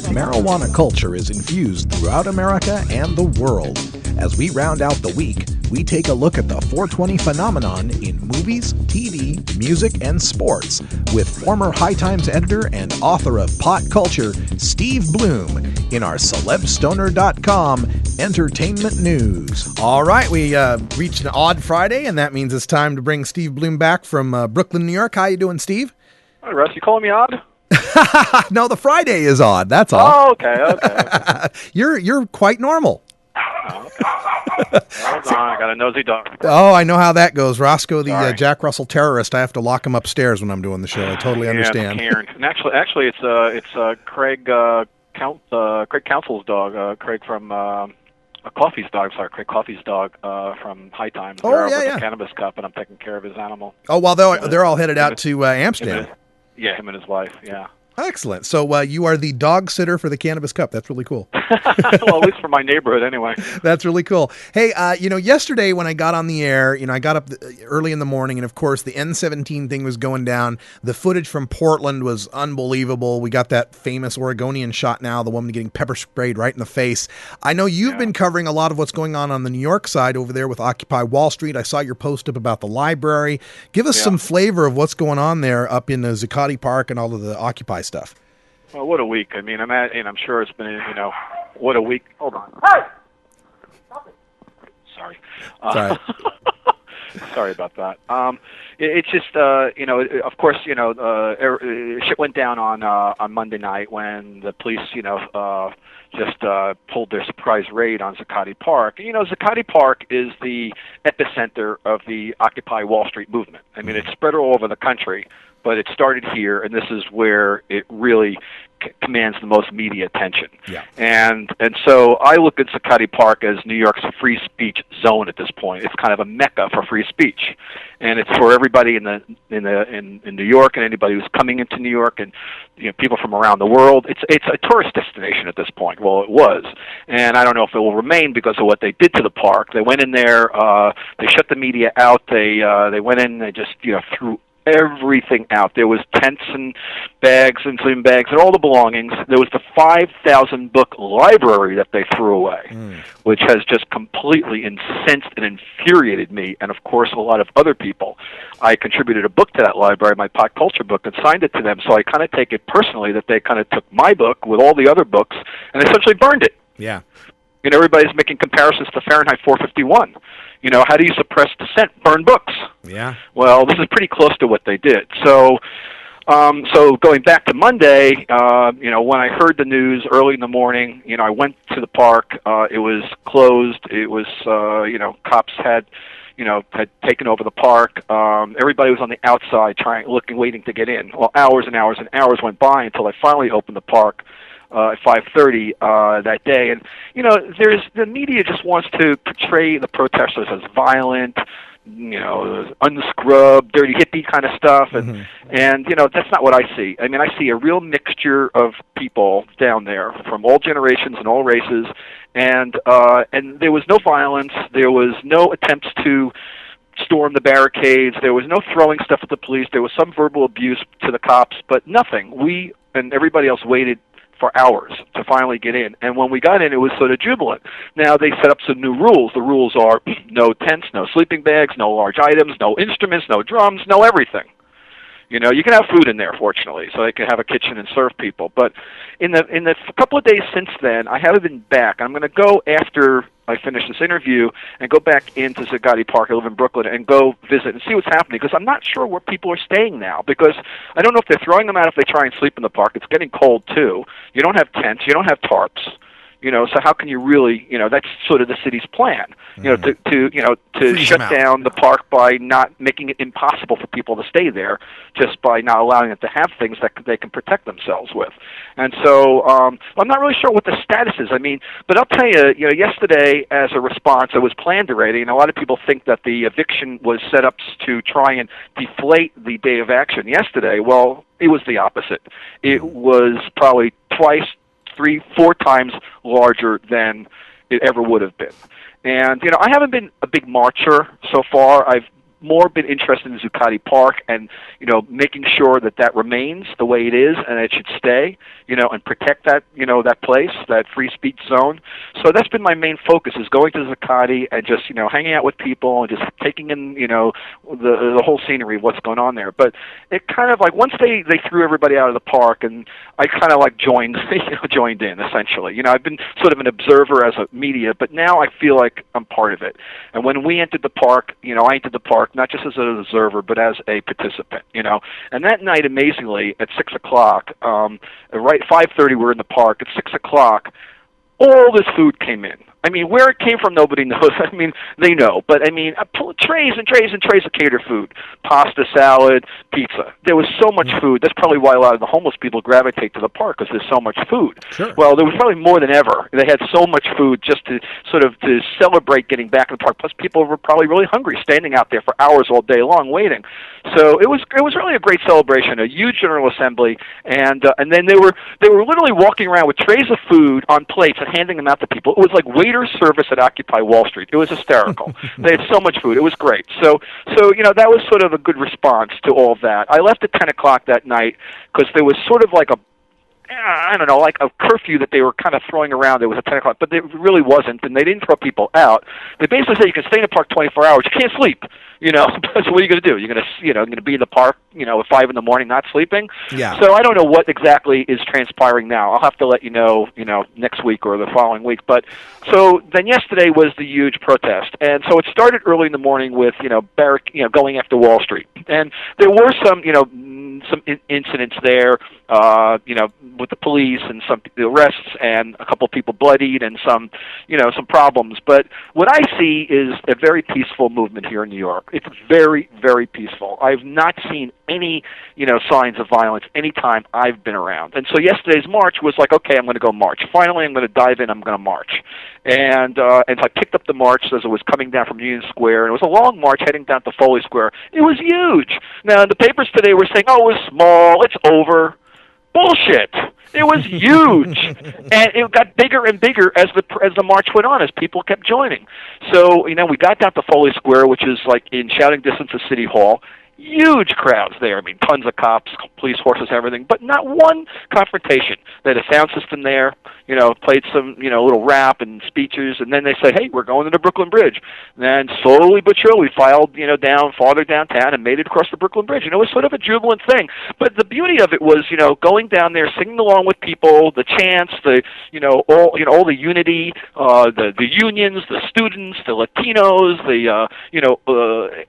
Marijuana culture is infused throughout America and the world. As we round out the week, we take a look at the 420 phenomenon in movies, TV, music, and sports with former High Times editor and author of Pot Culture, Steve Bloom, in our CelebStoner.com entertainment news. All right, we reached an odd Friday, and that means it's time to bring Steve Bloom back from Brooklyn, New York. How you doing, Steve? Hi, Russ. You calling me odd? No, the Friday is odd. That's all. Oh, okay. You're quite normal. Oh, okay. Hold on, I got a nosy dog. Oh, I know how that goes. Roscoe, the Jack Russell terrorist. I have to lock him upstairs when I'm doing the show. I totally understand. Karen. And actually, it's Craig Council's dog. Craig from Coffee's dog. Sorry, Craig Coffee's dog from High Times. They're over at the Cannabis Cup, and I'm taking care of his animal. Oh, well, they're all headed out to Amsterdam. Him and his wife. Yeah. Excellent. So you are the dog sitter for the Cannabis Cup. That's really cool. Well, at least for my neighborhood anyway. That's really cool. Hey, yesterday when I got on the air, I got up early in the morning, and of course the N17 thing was going down. The footage from Portland was unbelievable. We got that famous Oregonian shot now, the woman getting pepper sprayed right in the face. I know you've been covering a lot of what's going on the New York side over there with Occupy Wall Street. I saw your post up about the library. Give us some flavor of what's going on there up in Zuccotti Park and all of the Occupy stuff. Well, what a week. I mean, I'm sure it's been, what a week. Hold on. Hey! Stop it. Sorry. Sorry about that. It's just, of course, shit went down on Monday night when the police, just pulled their surprise raid on Zuccotti Park. Zuccotti Park is the epicenter of the Occupy Wall Street movement. I mean, it's spread all over the country, but it started here, and this is where it really commands the most media attention. Yeah. And so I look at Zuccotti Park as New York's free speech zone at this point. It's kind of a mecca for free speech, and it's for everybody in New York and anybody who's coming into New York and people from around the world. It's a tourist destination at this point. Well, it was, and I don't know if it will remain because of what they did to the park. They went in there, they shut the media out. They went in, they just threw everything out. There was tents and bags and slim bags and all the belongings. There was the 5,000 book library that they threw away, which has just completely incensed and infuriated me, and of course a lot of other people. I contributed a book to that library, my Pot Culture book, and signed it to them, so I kind of take it personally that they kind of took my book with all the other books and essentially burned it. Yeah. Everybody's making comparisons to Fahrenheit 451. How do you suppress dissent? Burn books. Yeah. Well, this is pretty close to what they did. So So going back to Monday, when I heard the news early in the morning, I went to the park. It was closed. It was, cops had taken over the park. Everybody was on the outside waiting to get in. Well, hours and hours and hours went by until I finally opened the park at 5:30 that day. And, the media just wants to portray the protesters as violent, unscrubbed, dirty hippie kind of stuff, and that's not what I see. I mean, I see a real mixture of people down there from all generations and all races, and there was no violence. There was no attempts to storm the barricades. There was no throwing stuff at the police. There was some verbal abuse to the cops, but nothing. We and everybody else waited for hours to finally get in. And when we got in, it was sort of jubilant. Now, they set up some new rules. The rules are no tents, no sleeping bags, no large items, no instruments, no drums, no everything. You can have food in there, fortunately, so they can have a kitchen and serve people. But in the couple of days since then, I haven't been back. I'm going to go after I finish this interview and go back into Zuccotti Park. I live in Brooklyn, and go visit and see what's happening, because I'm not sure where people are staying now, because I don't know if they're throwing them out if they try and sleep in the park. It's getting cold, too. You don't have tents. You don't have tarps. So how can you really, that's sort of the city's plan, to shut down the park by not making it impossible for people to stay there, just by not allowing them to have things that they can protect themselves with. And so I'm not really sure what the status is. I mean, but I'll tell you, yesterday as a response, it was planned already, and a lot of people think that the eviction was set up to try and deflate the day of action yesterday. Well, it was the opposite. It was probably twice, 3-4 times larger than it ever would have been. And, I haven't been a big marcher so far. I've more been interested in Zuccotti Park and, making sure that remains the way it is and it should stay, and protect that, that place, that free speech zone. So that's been my main focus, is going to Zuccotti and just, hanging out with people and just taking in, the whole scenery of what's going on there. But it kind of like, once they threw everybody out of the park, and I kind of like joined in, essentially. I've been sort of an observer as a media, but now I feel like I'm part of it. And when we entered the park, I entered the park not just as an observer, but as a participant, And that night, amazingly, at 6 o'clock, right 5:30, we're in the park. At 6 o'clock, all this food came in. I mean, where it came from, nobody knows. I mean, they know. But, I mean, trays and trays and trays of catered food. Pasta, salad, pizza. There was so much food. That's probably why a lot of the homeless people gravitate to the park, because there's so much food. Sure. Well, there was probably more than ever. They had so much food just to sort of to celebrate getting back in the park. Plus, people were probably really hungry, standing out there for hours all day long waiting. So it was really a great celebration, a huge General Assembly. And then they were literally walking around with trays of food on plates and handing them out to people. It was like waiter service at Occupy Wall Street. It was hysterical. They had so much food. It was great. So that was sort of a good response to all of that. I left at 10 o'clock that night because there was sort of like like a curfew that they were kind of throwing around. It was at 10 o'clock, but it really wasn't, and they didn't throw people out. They basically said you can stay in the park 24 hours. You can't sleep, So what are you going to do? You're going to be in the park, at 5 in the morning, not sleeping? Yeah. So I don't know what exactly is transpiring now. I'll have to let you know, next week or the following week. But so then yesterday was the huge protest, and so it started early in the morning with, going after Wall Street, and there were some incidents there, with the police and some arrests and a couple of people bloodied and some problems. But what I see is a very peaceful movement here in New York. It's very, very peaceful. I've not seen any, signs of violence any time I've been around. And so yesterday's march was like, okay, I'm going to go march. Finally, I'm going to dive in. I'm going to march. And so I picked up the march as it was coming down from Union Square. And it was a long march heading down to Foley Square. It was huge. Now, the papers today were saying, oh, it was small. It's over. Bullshit. It was huge, and it got bigger and bigger as the march went on, as people kept joining. So we got down to Foley Square, which is like in shouting distance of City Hall. Huge crowds there. I mean, tons of cops, police horses, everything, but not one confrontation. They had a sound system there. played some, little rap and speeches, and then they say, hey, we're going to the Brooklyn Bridge. And then slowly but surely filed, down farther downtown and made it across the Brooklyn Bridge. It was sort of a jubilant thing. But the beauty of it was, going down there, singing along with people, the chants, all the unity, the unions, the students, the Latinos,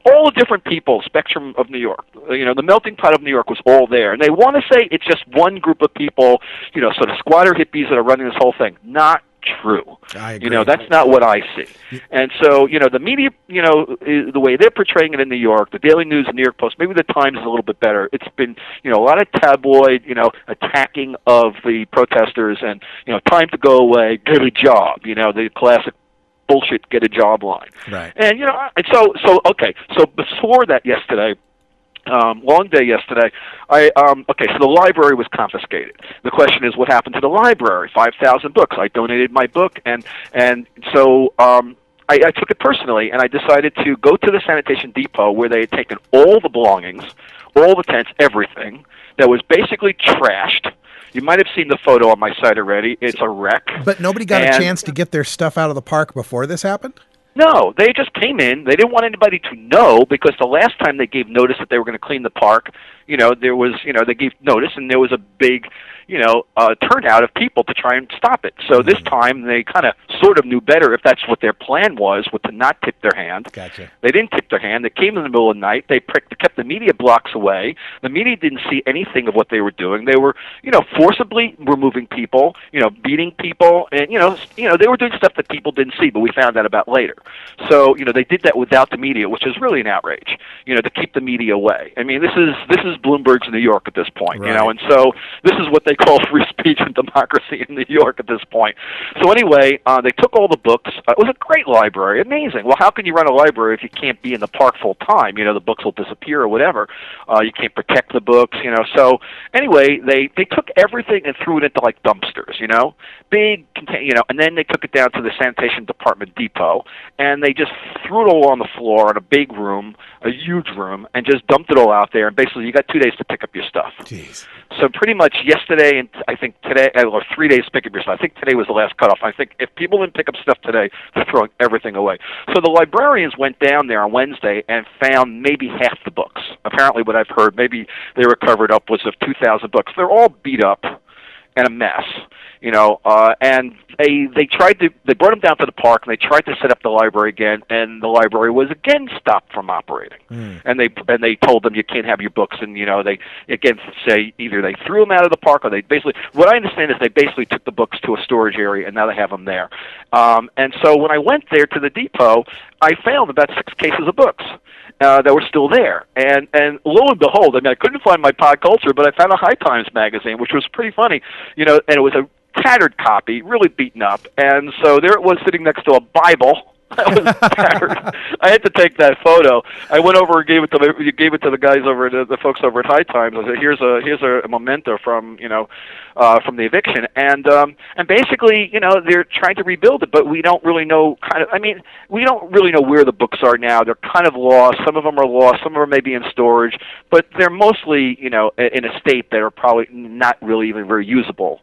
all the different people, spectrum of New York. The melting pot of New York was all there. And they want to say it's just one group of people, sort of squatter hippies that are running this whole thing. Not true. I agree. That's not what I see. And so, the media, the way they're portraying it in New York, the Daily News and New York Post, maybe the Times is a little bit better. It's been, a lot of tabloid, attacking of the protesters and, time to go away, get a job, the classic bullshit get a job line. Right. And, so before that yesterday, long day yesterday. So the library was confiscated. The question is, what happened to the library? 5,000 books. I donated my book, and so I took it personally, and I decided to go to the sanitation depot where they had taken all the belongings, all the tents, everything that was basically trashed. You might have seen the photo on my site already. It's a wreck. But nobody got a chance to get their stuff out of the park before this happened? No, they just came in. They didn't want anybody to know, because the last time they gave notice that they were going to clean the park, there was, they gave notice, and there was a big, turnout of people to try and stop it. So this time they kind of sort of knew better, if that's what their plan was to not tip their hand. Gotcha. They didn't tip their hand. They came in the middle of the night. They kept the media blocks away. The media didn't see anything of what they were doing. They were, forcibly removing people, beating people, and, they were doing stuff that people didn't see, but we found out about later. So, they did that without the media, which is really an outrage, to keep the media away. I mean, this is Bloomberg's New York at this point, right. And so this is what they call free speech and democracy in New York at this point. So anyway, they took all the books. It was a great library, amazing. Well, how can you run a library if you can't be in the park full time? The books will disappear or whatever. You can't protect the books, So anyway, they took everything and threw it into like dumpsters, big, and then they took it down to the sanitation department depot, and they just threw it all on the floor in a big room, a huge room, and just dumped it all out there. And basically, you got 2 days to pick up your stuff. Jeez. So pretty much yesterday and I think today, or 3 days to pick up your stuff. I think today was the last cutoff. I think if people didn't pick up stuff today, they're throwing everything away. So the librarians went down there on Wednesday and found maybe half the books. Apparently, what I've heard, maybe they recovered upwards of 2,000 books. They're all beat up and a mess, and they brought them down to the park, and they tried to set up the library again, and the library was again stopped from operating. And they told them you can't have your books, and they again say either they threw them out of the park, or they basically, what I understand is they basically took the books to a storage area, and now they have them there. And so when I went there to the depot, I found about 6 cases of books that were still there, and lo and behold, I couldn't find my Pod Culture, but I found a High Times magazine, which was pretty funny, and it was a tattered copy, really beaten up, and so there it was sitting next to a Bible. That was tattered. I had to take that photo. I went over and gave it to the guys over the folks over at High Times. I said, "Here's a memento from from the eviction," and basically, they're trying to rebuild it, but we don't really know. We don't really know where the books are now. They're kind of lost. Some of them are lost. Some of them may be in storage, but they're mostly, in a state that are probably not really even very usable.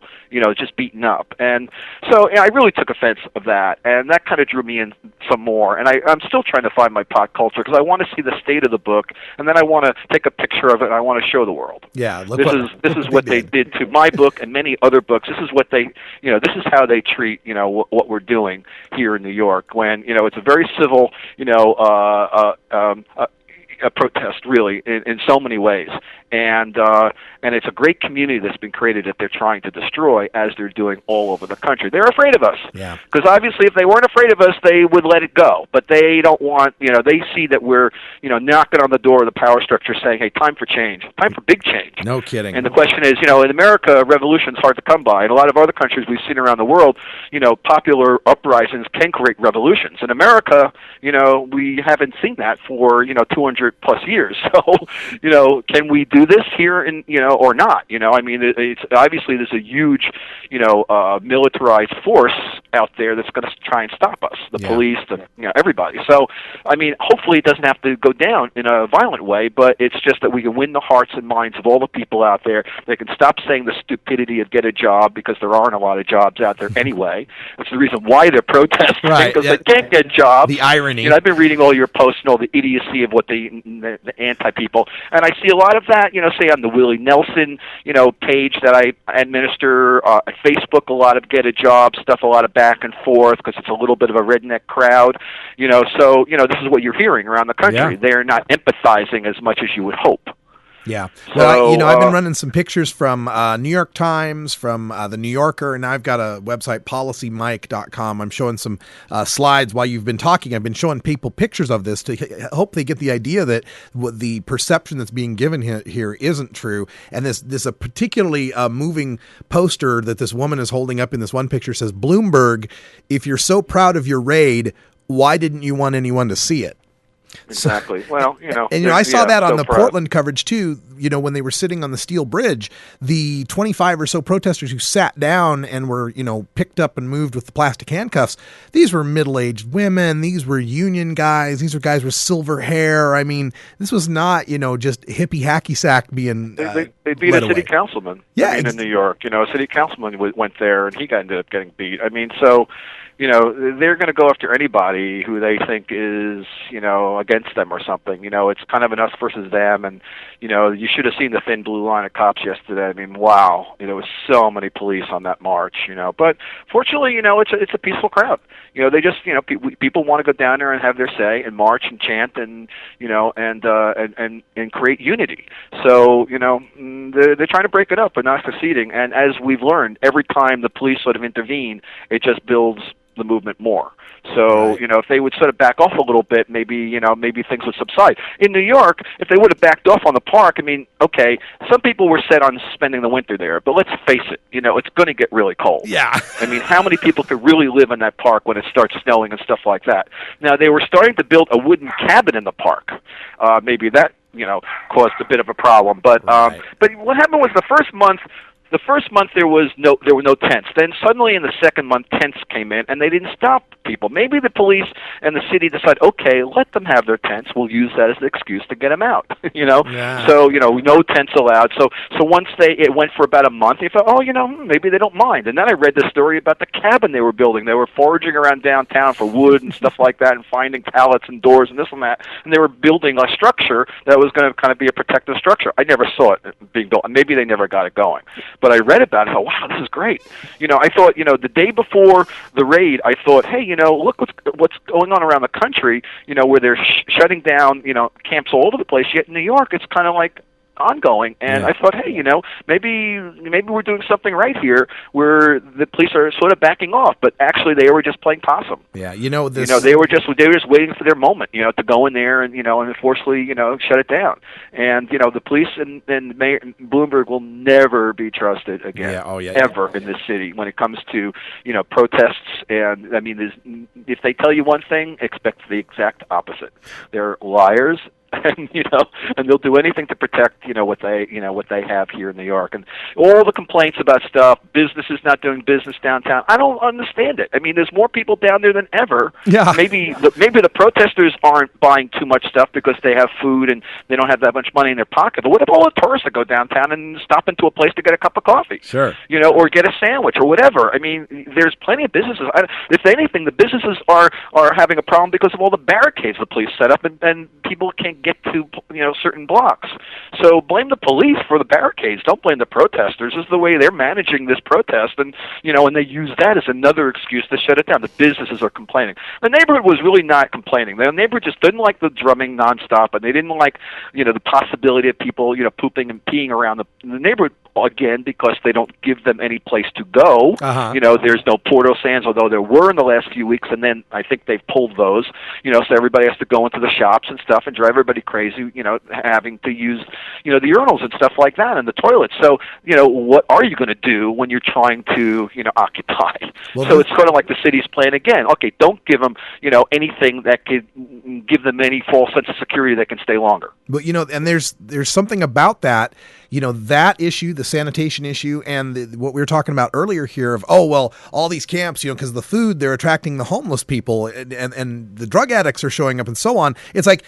Just beaten up, and so I really took offense of that, and that kind of drew me in some more. And I'm still trying to find my Pod Culture because I want to see the state of the book, and then I want to take a picture of it, and I want to show the world. Yeah, this is what they did to my book and many other books. This is what they, this is how they treat, what we're doing here in New York. When it's a very civil, a protest, really, in so many ways, and it's a great community that's been created that they're trying to destroy, as they're doing all over the country. They're afraid of us, because obviously, if they weren't afraid of us, they would let it go. But they don't want, they see that we're, knocking on the door of the power structure, saying, "Hey, time for change, time for big change." No kidding. And the question is, in America, revolution's hard to come by. In a lot of other countries we've seen around the world, popular uprisings can create revolutions. In America, we haven't seen that for 200 plus years. So, can we do this here or not? It's obviously there's a huge, militarized force out there that's going to try and stop us, the police, everybody. So, I mean, hopefully it doesn't have to go down in a violent way, but it's just that we can win the hearts and minds of all the people out there. They can stop saying the stupidity of get a job, because there aren't a lot of jobs out there anyway. That's the reason why they're protesting, because they can't get jobs. The irony. I've been reading all your posts and all the idiocy of what the anti-people, and I see a lot of that, say on the Willie Nelson, page that I administer, at Facebook, a lot of get a job stuff, a lot of back and forth, because it's a little bit of a redneck crowd, so, this is what you're hearing around the country. They're not empathizing as much as you would hope. Yeah. Well, I've been running some pictures from New York Times, from the New Yorker, and I've got a website, PolicyMike.com. I'm showing some slides while you've been talking. I've been showing people pictures of this to hope they get the idea that the perception that's being given here isn't true. And this a particularly moving poster that this woman is holding up in this one picture says, "Bloomberg, if you're so proud of your raid, why didn't you want anyone to see it?" Exactly. Well, and I saw that on the Portland coverage too. When they were sitting on the steel bridge, the 25 or so protesters who sat down and were, picked up and moved with the plastic handcuffs. These were middle-aged women. These were union guys. These were guys with silver hair. I mean, this was not, just hippie hacky sack being. They beat a city councilman. Yeah, in New York. A city councilman went there and he ended up getting beat. I mean, so. They're going to go after anybody who they think is, against them or something. It's kind of an us versus them. And, you should have seen the thin blue line of cops yesterday. I mean, wow. There was so many police on that march, But fortunately, it's a peaceful crowd. They just, people want to go down there and have their say and march and chant and, and create unity. So, they're trying to break it up but not succeeding. And as we've learned, every time the police sort of intervene, it just builds the movement more. So, if they would sort of back off a little bit, maybe things would subside. In New York, if they would have backed off on the park, I mean, okay, some people were set on spending the winter there, but let's face it, it's going to get really cold. Yeah. I mean, how many people could really live in that park when it starts snowing and stuff like that? Now, they were starting to build a wooden cabin in the park. Maybe that, caused a bit of a problem. But what happened was the first month there were no tents. Then suddenly in the second month, tents came in, and they didn't stop people. Maybe the police and the city decide, okay, let them have their tents. We'll use that as an excuse to get them out. Yeah. So no tents allowed. So once it went for about a month, you thought, maybe they don't mind. And then I read the story about the cabin they were building. They were foraging around downtown for wood and stuff like that, and finding pallets and doors and this and that. And they were building a structure that was going to kind of be a protective structure. I never saw it being built. Maybe they never got it going. But I read about it. I thought, wow, this is great. I thought, the day before the raid, I thought, hey, look what's going on around the country, where they're shutting down, camps all over the place. Yet in New York, it's kind of like ongoing. And I thought, hey, maybe we're doing something right here, where the police are sort of backing off, but actually they were just playing possum. Yeah, they were just waiting for their moment, to go in there and and forcefully shut it down. And the police and Mayor Bloomberg will never be trusted again, ever in this city when it comes to protests. And I mean, if they tell you one thing, expect the exact opposite. They're liars. And and they'll do anything to protect what they have here in New York, and all the complaints about stuff, businesses not doing business downtown. I don't understand it. I mean, there's more people down there than ever. Yeah. Maybe the protesters aren't buying too much stuff because they have food and they don't have that much money in their pocket. But what if all the tourists that go downtown and stop into a place to get a cup of coffee? Sure. Or get a sandwich or whatever. I mean, there's plenty of businesses. If anything, the businesses are having a problem because of all the barricades the police set up, and people can't get to certain blocks. So blame the police for the barricades. Don't blame the protesters. This is the way they're managing this protest, and and they use that as another excuse to shut it down. The businesses are complaining. The neighborhood was really not complaining. The neighborhood just didn't like the drumming nonstop, and they didn't like the possibility of people pooping and peeing around the neighborhood. Again, because they don't give them any place to go. There's no Porto Sands, although there were in the last few weeks, and then I think they've pulled those. So everybody has to go into the shops and stuff and drive everybody crazy, having to use, the urinals and stuff like that and the toilets. So, what are you going to do when you're trying to, occupy? So it's sort of like the city's plan again. Okay, don't give them, anything that could give them any false sense of security that can stay longer. But, and there's something about that. that issue, the sanitation issue, and what we were talking about earlier here of, all these camps, because of the food, they're attracting the homeless people and the drug addicts are showing up and so on. It's like,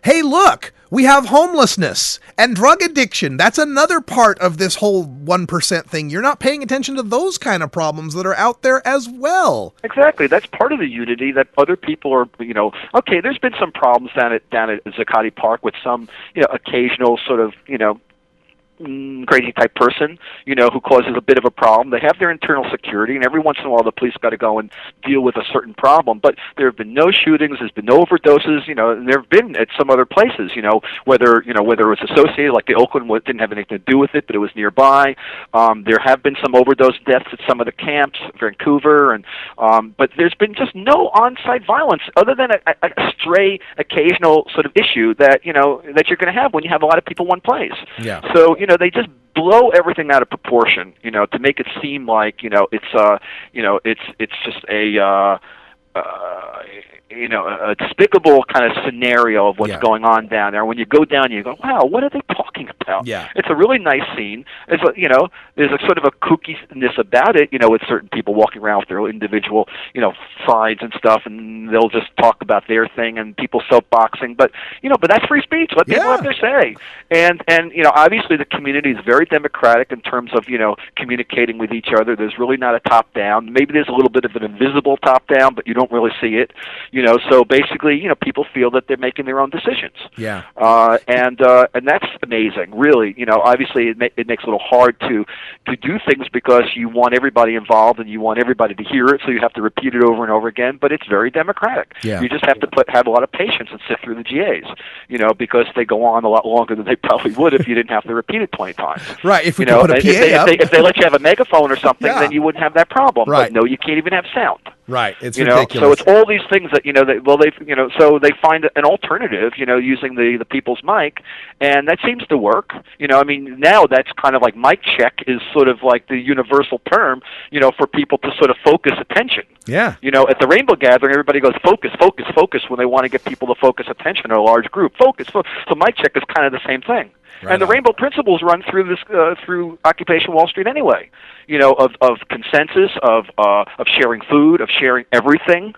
hey, look, we have homelessness and drug addiction. That's another part of this whole 1% thing. You're not paying attention to those kind of problems that are out there as well. Exactly. That's part of the unity that other people are, okay, there's been some problems down at Zuccotti Park with some, occasional sort of, crazy type person, who causes a bit of a problem. They have their internal security, and every once in a while the police got to go and deal with a certain problem. But there have been no shootings, there's been no overdoses, and there have been at some other places, whether it was associated, like the Oakland didn't have anything to do with it, but it was nearby. There have been some overdose deaths at some of the camps, Vancouver, and but there's been just no on-site violence other than a stray occasional sort of issue that that you're going to have when you have a lot of people in one place. Yeah. So they just blow everything out of proportion, to make it seem like it's just a despicable kind of scenario of what's going on down there. When you go down, you go, wow, what are they talking about? Yeah. It's a really nice scene. It's there's a sort of a kookiness about it, with certain people walking around with their individual, sides and stuff, and they'll just talk about their thing and people soapboxing. But but that's free speech. Let people have their say. And obviously the community is very democratic in terms of communicating with each other. There's really not a top down. Maybe there's a little bit of an invisible top down, but you don't really see it. So basically, people feel that they're making their own decisions. Yeah. And that's amazing, really. Obviously it makes it a little hard to do things because you want everybody involved and you want everybody to hear it, so you have to repeat it over and over again, but it's very democratic. Yeah. You just have to have a lot of patience and sit through the GAs, because they go on a lot longer than they probably would if you didn't have to repeat it 20 times. Right, if we could put a PA up. If they let you have a megaphone or something, then you wouldn't have that problem. Right. But no, you can't even have sound. Right, it's ridiculous. So it's all these things that so they find an alternative, using the people's mic, and that seems to work. Now that's kind of like mic check is sort of like the universal term, for people to sort of focus attention. Yeah. At the Rainbow Gathering, everybody goes focus, focus, focus when they want to get people to focus attention in a large group. Focus. So mic check is kind of the same thing. Right and the Rainbow Principles run through this through Occupation Wall Street anyway. Of consensus, of sharing food, of sharing everything.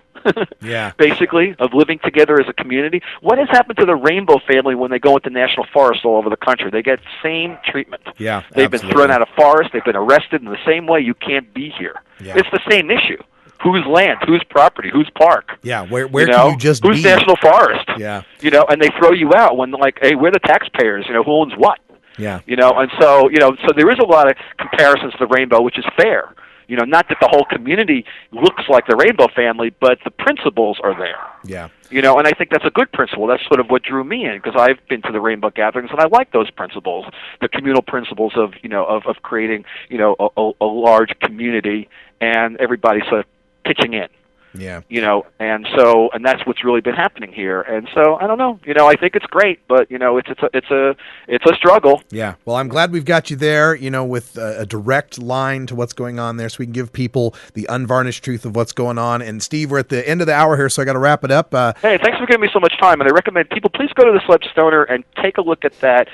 Yeah. Basically, of living together as a community. What has happened to the Rainbow family when they go into national forests all over the country? They get the same treatment. Yeah, They've been thrown out of forests. They've been arrested in the same way. You can't be here. Yeah. It's the same issue. Whose land? Whose property? Whose park? Yeah, where can you just who's be? National Forest? Yeah. And they throw you out when hey, we're the taxpayers. Who owns what? Yeah. And so so there is a lot of comparisons to the Rainbow, which is fair. Not that the whole community looks like the Rainbow family, but the principles are there. Yeah. And I think that's a good principle. That's sort of what drew me in, because I've been to the Rainbow Gatherings and I like those principles, the communal principles of of creating a large community and everybody sort of pitching in. Yeah. And that's what's really been happening here. And so I don't know. I think it's great, but it's a struggle. Yeah. Well, I'm glad we've got you there, with a direct line to what's going on there, so we can give people the unvarnished truth of what's going on. And Steve, we're at the end of the hour here, so I got to wrap it up. Hey, thanks for giving me so much time. And I recommend people please go to the Celeb Stoner and take a look at that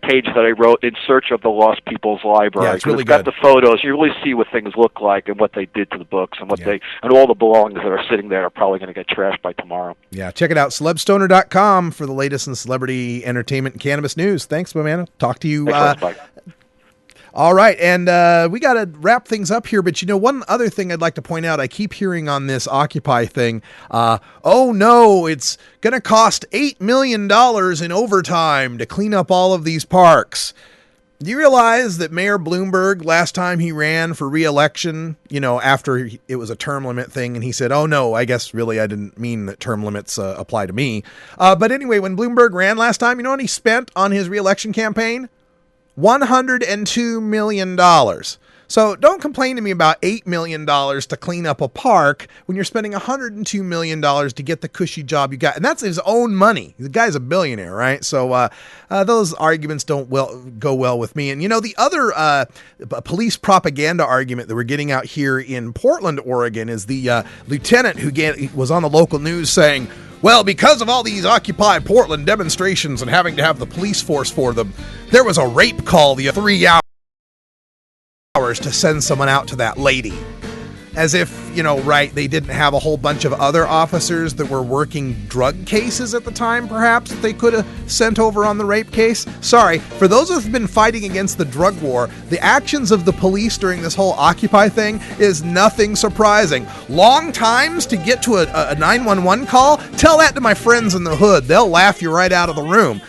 page that I wrote, In Search of the Lost People's Library. Yeah, it's really got good. the photos. You really see what things look like and what they did to the books and what and all the belongings that are sitting there are probably going to get trashed by tomorrow. Yeah, check it out, celebstoner.com for the latest in celebrity entertainment and cannabis news. Thanks, my man. Talk to you. All right, and we got to wrap things up here, but one other thing I'd like to point out, I keep hearing on this Occupy thing, oh no, it's going to cost $8 million in overtime to clean up all of these parks. Do you realize that Mayor Bloomberg, last time he ran for re-election, after it was a term limit thing, and he said, oh no, I guess really I didn't mean that term limits apply to me. But anyway, when Bloomberg ran last time, you know what he spent on his re-election campaign? $102 million. So don't complain to me about $8 million to clean up a park when you're spending $102 million to get the cushy job you got. And that's his own money. The guy's a billionaire, right? So those arguments don't go well with me. And, the other police propaganda argument that we're getting out here in Portland, Oregon is the lieutenant who was on the local news saying, Well, because of all these Occupy Portland demonstrations and having to have the police force for them, there was a rape call the 3 hours to send someone out to that lady. As if, they didn't have a whole bunch of other officers that were working drug cases at the time, perhaps, that they could have sent over on the rape case. Sorry, for those who've been fighting against the drug war, the actions of the police during this whole Occupy thing is nothing surprising. Long times to get to a 911 call? Tell that to my friends in the hood. They'll laugh you right out of the room.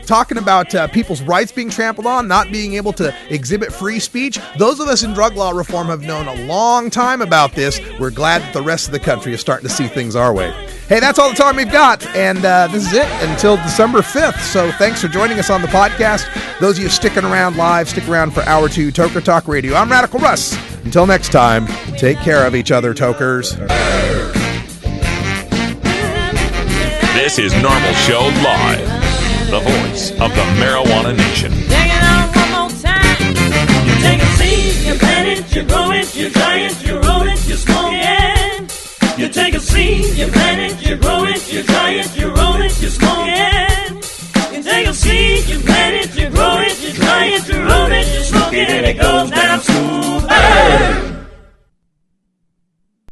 Talking about people's rights being trampled on, not being able to exhibit free speech, those of us in drug law reform have known a long time about this. We're glad that the rest of the country is starting to see things our way. Hey, that's all the time we've got, and this is it until December 5th, so thanks for joining us on the podcast. Those of you sticking around live, stick around for Hour 2 Toker Talk Radio. I'm Radical Russ. Until next time, take care of each other, Tokers. This is Normal Show Live, the voice of the Marijuana Nation. Take it out one more time. You take a seed, you plant it, you grow it, you dry it, you roll it, you smoke it. You take a seed, you plant it, you grow it, you dry it, you roll it, you smoke it. You take a seed, you plant it, you grow it, you dry it, you roll it, you smoke it, and it goes down smooth.